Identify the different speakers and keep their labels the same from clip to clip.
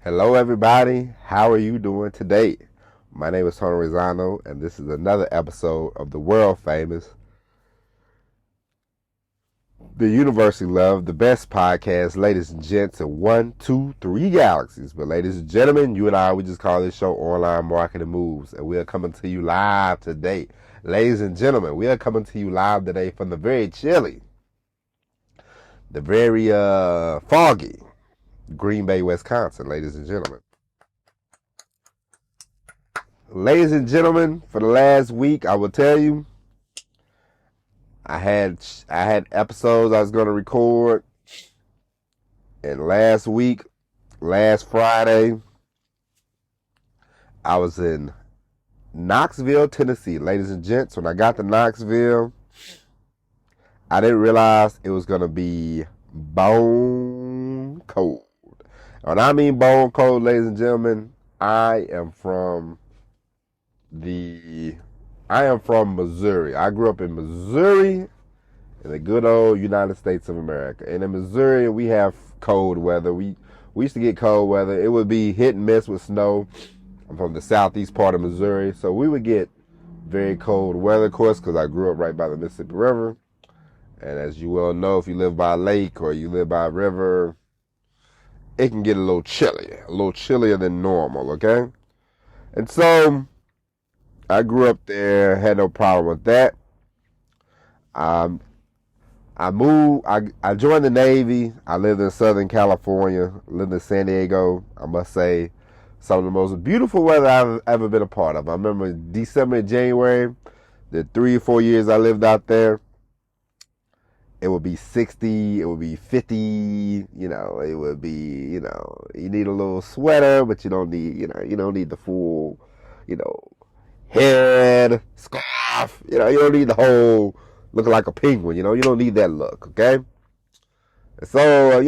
Speaker 1: Hello, everybody. How are you doing today? My name is Tony Rosano, and this is another episode of the world famous, the University Love, the best podcast, ladies and gents, in 1, 2, 3 galaxies. But, ladies and gentlemen, you and I, we just call this show Online Marketing Moves, and we are coming to you live today. Ladies and gentlemen, we are coming to you live today from the very chilly, the very foggy Green Bay, Wisconsin, ladies and gentlemen. Ladies and gentlemen, for the last week, I will tell you, I had episodes I was going to record, and last Friday, I was in Knoxville, Tennessee. Ladies and gents, when I got to Knoxville, I didn't realize it was going to be bone cold. When I mean bone cold, ladies and gentlemen, I am from Missouri. I grew up in Missouri, in the good old United States of America. And in Missouri, we have cold weather. We used to get cold weather. It would be hit and miss with snow. I'm from the southeast part of Missouri, so we would get very cold weather, of course, because I grew up right by the Mississippi River. And as you well know, if you live by a lake or you live by a river, it can get a little chillier than normal, okay? And so I grew up there, had no problem with that. I joined the Navy. I lived in Southern California, lived in San Diego. I must say, some of the most beautiful weather I've ever been a part of. I remember December and January, the 3 or 4 years I lived out there. It would be 60, it would be 50, it would be, you need a little sweater, but you don't need the full, head, scarf, you don't need the whole looking like a penguin, you don't need that look, okay? And so,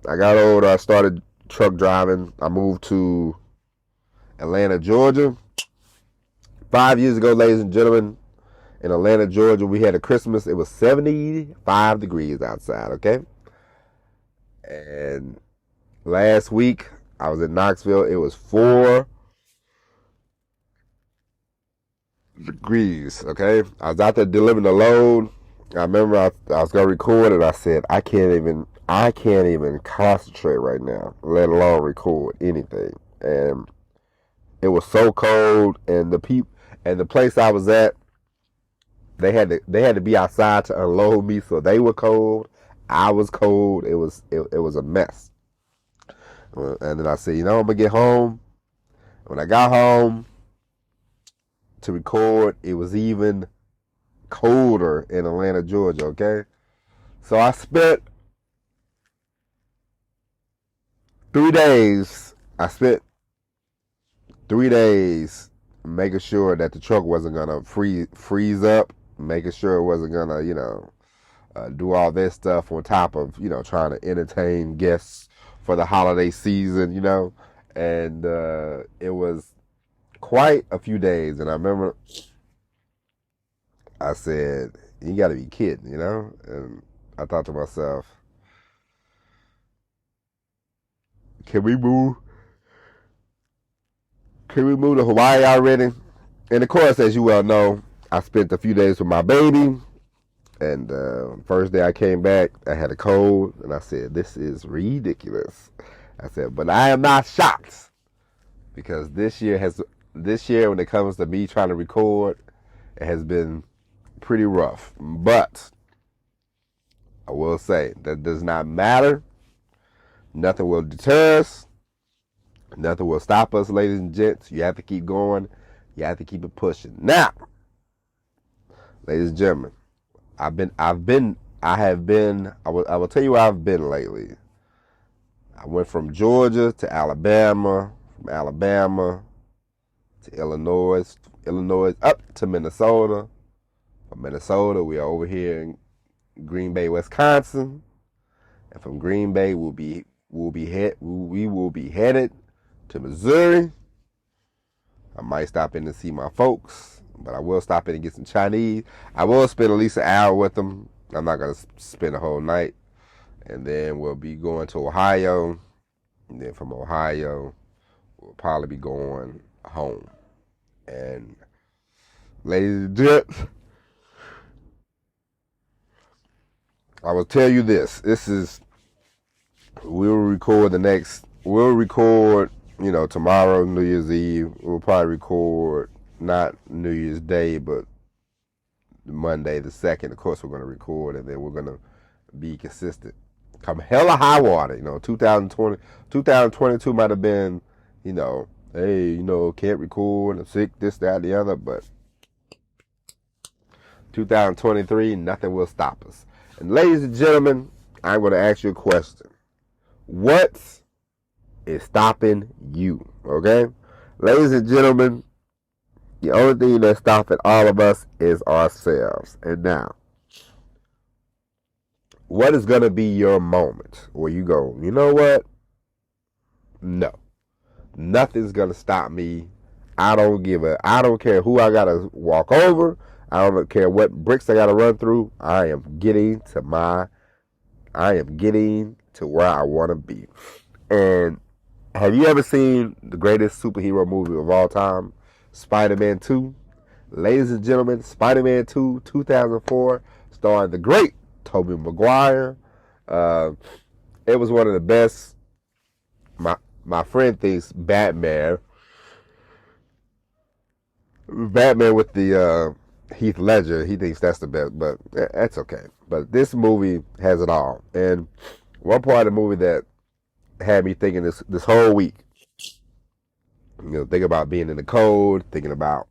Speaker 1: I got older, I started truck driving, I moved to Atlanta, Georgia. 5 years ago, ladies and gentlemen, in Atlanta, Georgia, we had a Christmas. It was 75 degrees outside, okay? And last week, I was in Knoxville. It was 4 degrees, okay? I was out there delivering a load. I remember I was going to record, and I said, I can't even concentrate right now, let alone record anything. And it was so cold, and the place I was at, They had to be outside to unload me, so they were cold. I was cold. It was a mess. And then I said, I'm gonna get home. When I got home to record, it was even colder in Atlanta, Georgia. Okay, so I spent 3 days. Making sure that the truck wasn't gonna freeze up. Making sure it wasn't gonna, do all this stuff on top of, trying to entertain guests for the holiday season, and it was quite a few days. And I remember I said, you gotta be kidding, and I thought to myself, can we move to Hawaii already? And of course, as you well know, I spent a few days with my baby, and first day I came back, I had a cold, and I said, this is ridiculous. I said, but I am not shocked, because this year, when it comes to me trying to record, it has been pretty rough. But I will say, that does not matter. Nothing will deter us. Nothing will stop us, ladies and gents. You have to keep going. You have to keep it pushing. Now, ladies and gentlemen, I will tell you where I've been lately. I went from Georgia to Alabama, from Alabama to Illinois, up to Minnesota. From Minnesota, we are over here in Green Bay, Wisconsin. And from Green Bay, we will be headed to Missouri. I might stop in to see my folks, but I will stop in and get some Chinese. I will spend at least an hour with them. I'm not going to spend a whole night. And then we'll be going to Ohio. And then from Ohio, we'll probably be going home. And ladies and gents, I will tell you this. We'll record tomorrow, New Year's Eve. We'll probably record not New Year's Day, but Monday the 2nd. Of course, we're going to record, and then we're going to be consistent. Come hell or high water, 2022 might have been, hey, can't record, I'm sick, this, that, the other, but 2023, nothing will stop us. And ladies and gentlemen, I'm going to ask you a question. What is stopping you? Okay? Ladies and gentlemen, the only thing that's stopping all of us is ourselves. And now, what is going to be your moment where you go, you know what? No. Nothing's going to stop me. I don't care who I got to walk over. I don't care what bricks I got to run through. I am getting to where I want to be. And have you ever seen the greatest superhero movie of all time, Spider-Man 2? Ladies and gentlemen, Spider-Man 2, 2004, starring the great Tobey Maguire. It was one of the best. My friend thinks Batman with the Heath Ledger, he thinks that's the best, but that's okay. But this movie has it all. And one part of the movie that had me thinking this whole week, thinking about being in the cold, thinking about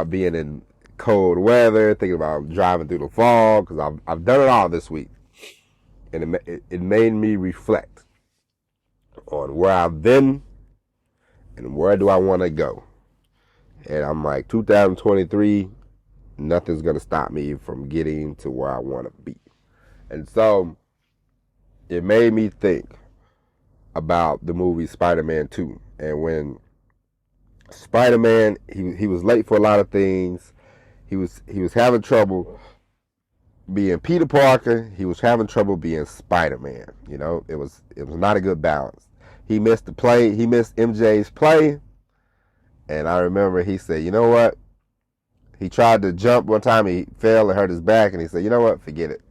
Speaker 1: being in cold weather, thinking about driving through the fog, because I've done it all this week, and it made me reflect on where I've been and where do I want to go. And I'm like, 2023, nothing's gonna stop me from getting to where I want to be. And so it made me think about the movie Spider-Man 2, and when Spider-Man, he was late for a lot of things. He was having trouble being Peter Parker. He was having trouble being Spider-Man. It was not a good balance. He missed MJ's play, and I remember he said, you know what? He tried to jump one time. He fell and hurt his back, and he said, you know what? Forget it.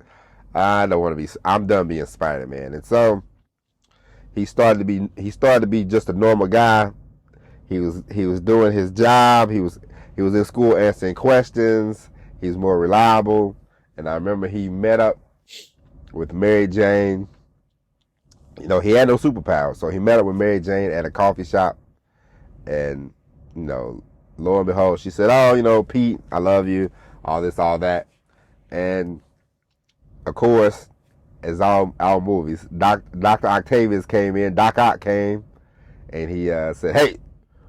Speaker 1: I'm done being Spider-Man. And so he started to be just a normal guy. He was doing his job. He was in school answering questions. He was more reliable. And I remember he met up with Mary Jane. He had no superpowers, so he met up with Mary Jane at a coffee shop. And, lo and behold, she said, oh, Pete, I love you, all this, all that. And, of course, as all movies, Dr. Octavius came in, Doc Ock came, and he said, hey,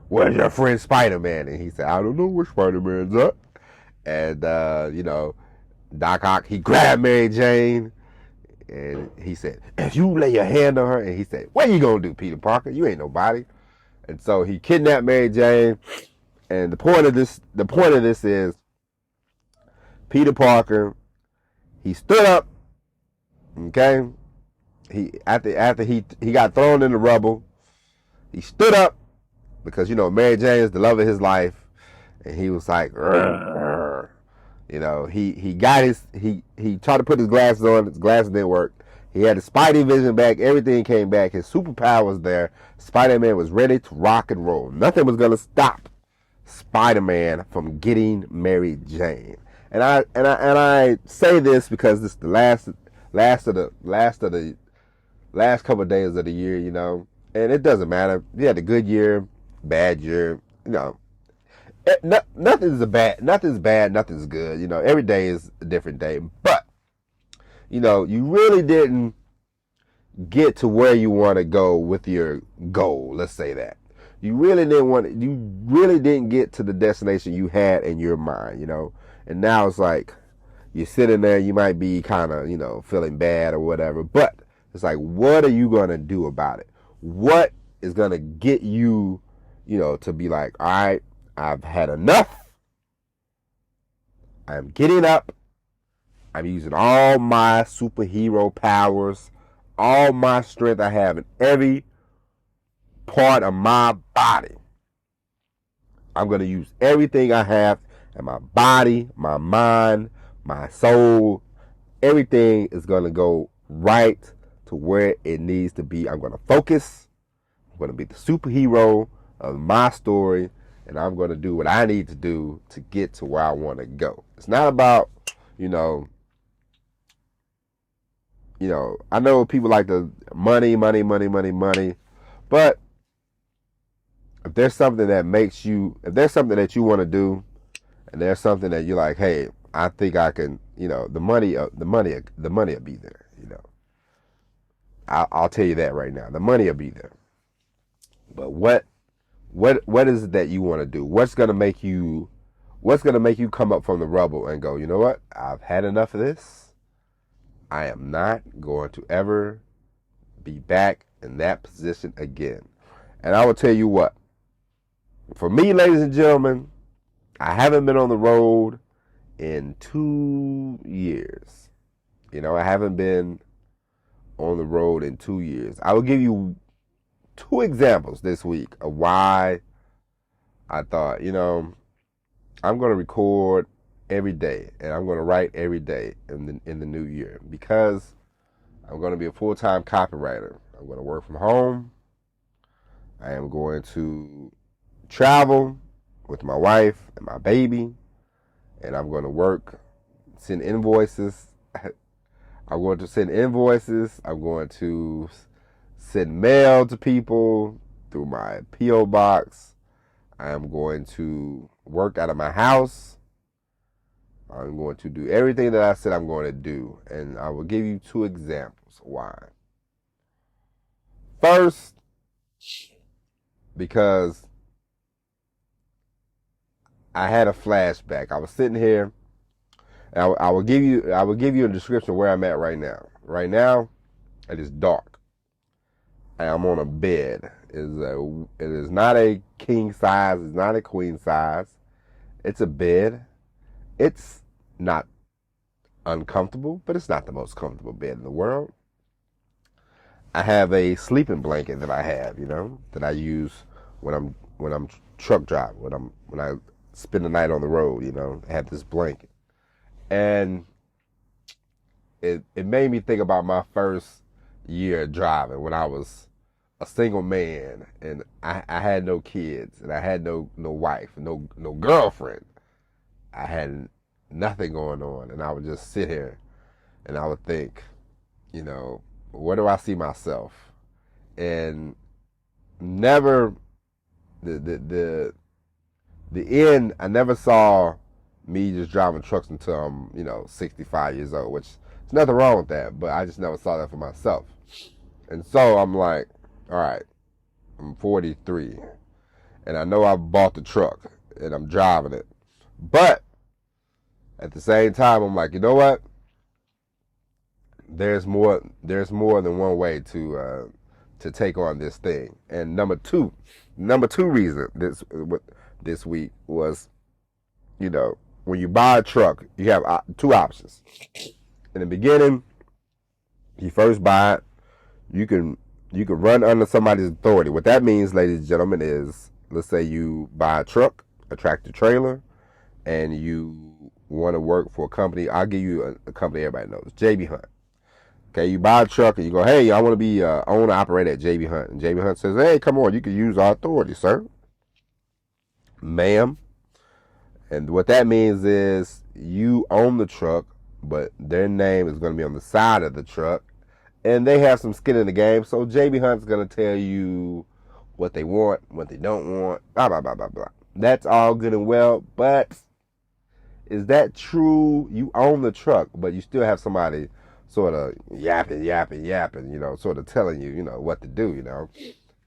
Speaker 1: where's your friend Spider-Man? And he said, I don't know where Spider-Man's at. And, Doc Ock, he grabbed Mary Jane, and he said, if you lay your hand on her, and he said, what you gonna do, Peter Parker? You ain't nobody. And so he kidnapped Mary Jane. And the point of this is, Peter Parker, he stood up, okay? After he got thrown in the rubble, he stood up, because Mary Jane is the love of his life, and he was like, "Rrr." He tried to put his glasses on. His glasses didn't work. He had his Spidey vision back. Everything came back. His superpower was there. Spider-Man was ready to rock and roll. Nothing was gonna stop Spider-Man from getting Mary Jane. And I say this because this is the last couple of days of the year, and it doesn't matter. You had a good year, bad year, nothing's bad, nothing's good. Every day is a different day. But you really didn't get to where you want to go with your goal. Let's say that. You really didn't get to the destination you had in your mind, And now it's like you're sitting there, you might be kind of, feeling bad or whatever, but it's like, what are you going to do about it? What is going to get you, to be like, all right, I've had enough. I'm getting up. I'm using all my superhero powers all my strength I have in every part of my body. I'm going to use everything I have in my body, my mind, my soul. Everything is going to go right to where it needs to be. I'm going to focus. I'm going to be the superhero of my story, and I'm going to do what I need to do to get to where I want to go. It's not about, you know, I know people like the money, but if there's something that makes you, if there's something that you want to do, and there's something that you're like, hey, I think I can, the money will be there. I'll tell you that right now. The money will be there. But what is it that you want to do? What's gonna make you come up from the rubble and go, you know what? I've had enough of this. I am not going to ever be back in that position again. And I will tell you what, for me, ladies and gentlemen, I haven't been on the road in 2 years. I haven't been on the road in 2 years. I will give you 2 examples this week of why I thought, I'm going to record every day and I'm going to write every day in the new year, because I'm going to be a full-time copywriter. I'm going to work from home. I am going to travel with my wife and my baby, and I'm going to work, send invoices. I'm going to send invoices. I'm going to send mail to people through my P.O. box. I am going to work out of my house. I'm going to do everything that I said I'm going to do. And I will give you 2 examples why. First, because I had a flashback. I was sitting here, and I will give you a description of where I'm at right now. Right now, it is dark. I am on a bed. It is not a king size. It's not a queen size. It's a bed. It's not uncomfortable, but it's not the most comfortable bed in the world. I have a sleeping blanket that I have, that I use when I'm truck driving, when I spend the night on the road, I have this blanket. And it made me think about my first year of driving, when I was a single man and I had no kids and I had no wife, no girlfriend. I had nothing going on, and I would just sit here and I would think, where do I see myself? And never the end, I never saw me just driving trucks until I'm 65 years old, which there's nothing wrong with that, but I just never saw that for myself. And so I'm like, all right, I'm 43 and I know I bought the truck and I'm driving it, but at the same time I'm like, you know what, there's more than one way to take on this thing. And number two reason this week was, when you buy a truck, you have 2 options. In the beginning, you first buy it, you can run under somebody's authority. What that means, ladies and gentlemen, is, let's say you buy a truck, a tractor trailer, and you want to work for a company. I'll give you a company everybody knows, JB Hunt. Okay, you buy a truck and you go, hey, I want to be owner operator at JB Hunt. And JB Hunt says, hey, come on, you can use our authority, sir. Ma'am. And what that means is you own the truck, but their name is going to be on the side of the truck. And they have some skin in the game. So JB Hunt's going to tell you what they want, what they don't want, blah, blah, blah, blah, blah. That's all good and well. But is that true? You own the truck, but you still have somebody sort of yapping, sort of telling you, what to do,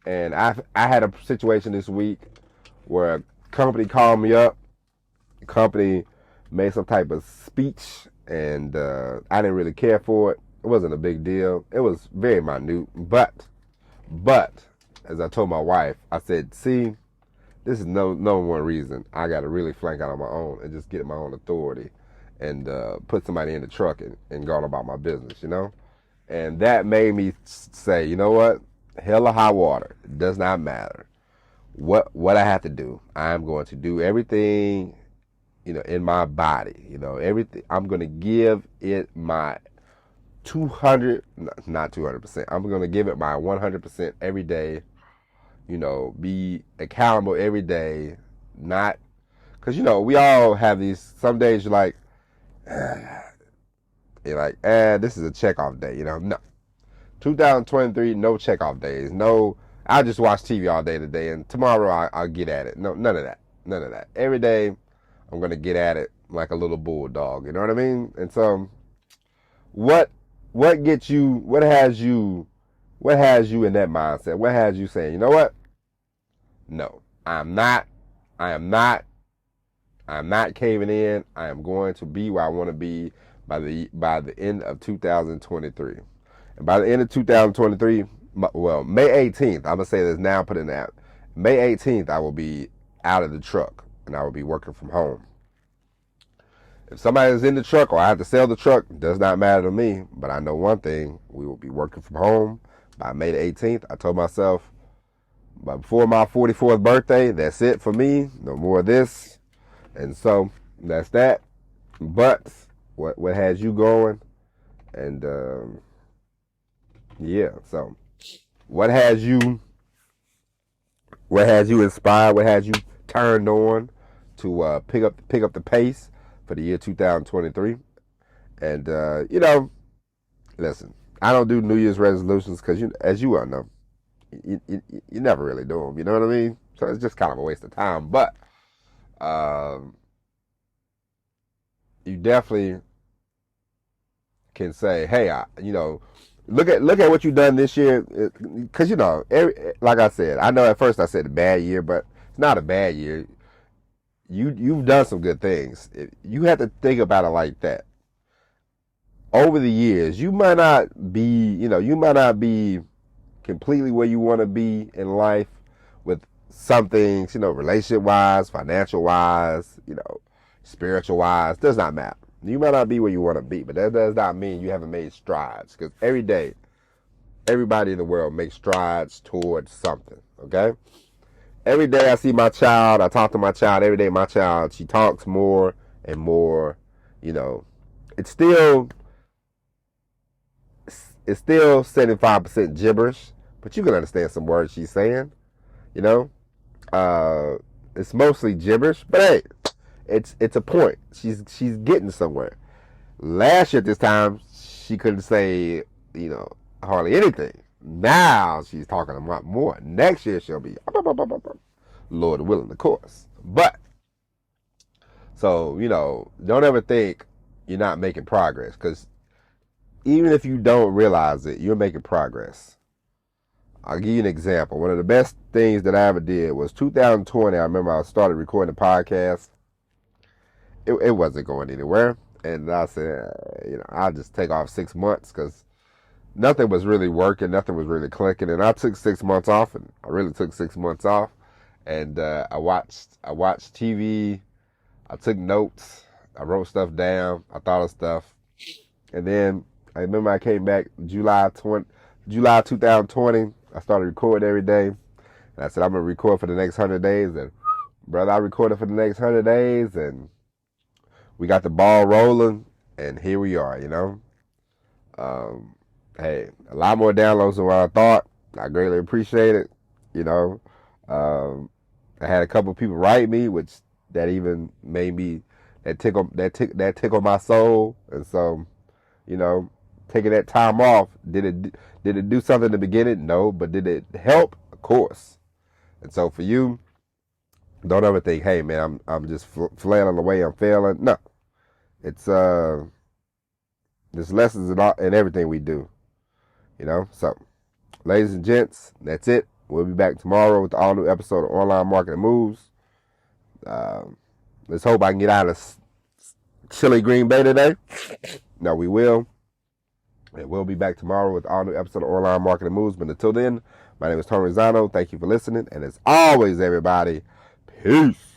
Speaker 1: And I had a situation this week where a company called me up. The company made some type of speech, and I didn't really care for it. It wasn't a big deal. It was very minute. But, as I told my wife, I said, see, this is no one reason I got to really flank out on my own and just get my own authority and put somebody in the truck and go on about my business, And that made me say, you know what? Hell or high water. It does not matter. What I have to do. I'm going to do everything, in my body. Everything. I'm going to give it my 200, not 200%. I'm going to give it my 100% every day. Be accountable every day. Not, because, we all have these, some days you're like, this is a checkoff day. No. 2023, no checkoff days. No, I'll just watch TV all day today, and tomorrow I'll get at it. No, none of that. None of that. Every day, I'm going to get at it like a little bulldog. You know what I mean? And so, what has you in that mindset? What has you saying, you know what? No, I am not caving in. I am going to be where I want to be by the end of 2023. And by the end of 2023, well, May 18th, I'm going to say this now, put in that. May 18th, I will be out of the truck and I will be working from home. If somebody is in the truck or I have to sell the truck, it does not matter to me. But I know one thing, we will be working from home by May the 18th. I told myself, but before my 44th birthday, that's it for me. No more of this. And so that's that. But what has you going? And yeah, so what has you inspired? What has you turned on to pick up the pace for the year 2023? And listen, I don't do New Year's resolutions because as you all know, you never really do them. You know what I mean? So it's just kind of a waste of time. But you definitely can say, hey, look at what you've done this year. Because like I said, I know at first I said a bad year, but it's not a bad year. You've done some good things. You have to think about it like that. Over the years, you might not be completely where you want to be in life with some things, relationship wise, financial wise, spiritual wise. Does not matter. You might not be where you want to be, but that does not mean you haven't made strides. Because every day, everybody in the world makes strides towards something. Okay. Every day I see my child, I talk to my child. Every day my child, she talks more and more. It's still 75% gibberish, but you can understand some words she's saying. It's mostly gibberish, but hey, it's a point. She's getting somewhere. Last year at this time, she couldn't say hardly anything. Now she's talking a lot more. Next year she'll be Lord willing, of course. But so don't ever think you're not making progress, because even if you don't realize it, you're making progress. I'll give you an example. One of the best things that I ever did was 2020. I remember I started recording the podcast. It wasn't going anywhere. And I said, I'll just take off 6 months because nothing was really working. Nothing was really clicking. And I took 6 months off, and I really took 6 months off. And I watched TV. I took notes. I wrote stuff down. I thought of stuff. And then I remember I came back July 2020. I started recording every day. And I said, I'm going to record for the next 100 days. And brother, I recorded for the next 100 days. And we got the ball rolling. And here we are, Hey, a lot more downloads than what I thought. I greatly appreciate it. I had a couple of people write me, which that even made me, that tickled my soul. And so, taking that time off, did it do something in the beginning? No, but did it help? Of course. And so for you, don't ever think, hey man, I'm just flailing away, I'm failing. No, it's there's lessons in everything we do. So ladies and gents, that's it. We'll be back tomorrow with the all new episode of Online Marketing Moves. Let's hope I can get out of chilly Green Bay today. No, we will. And we'll be back tomorrow with all new episode of Online Marketing Moves. But until then, my name is Tony Rizzano. Thank you for listening. And as always, everybody, peace.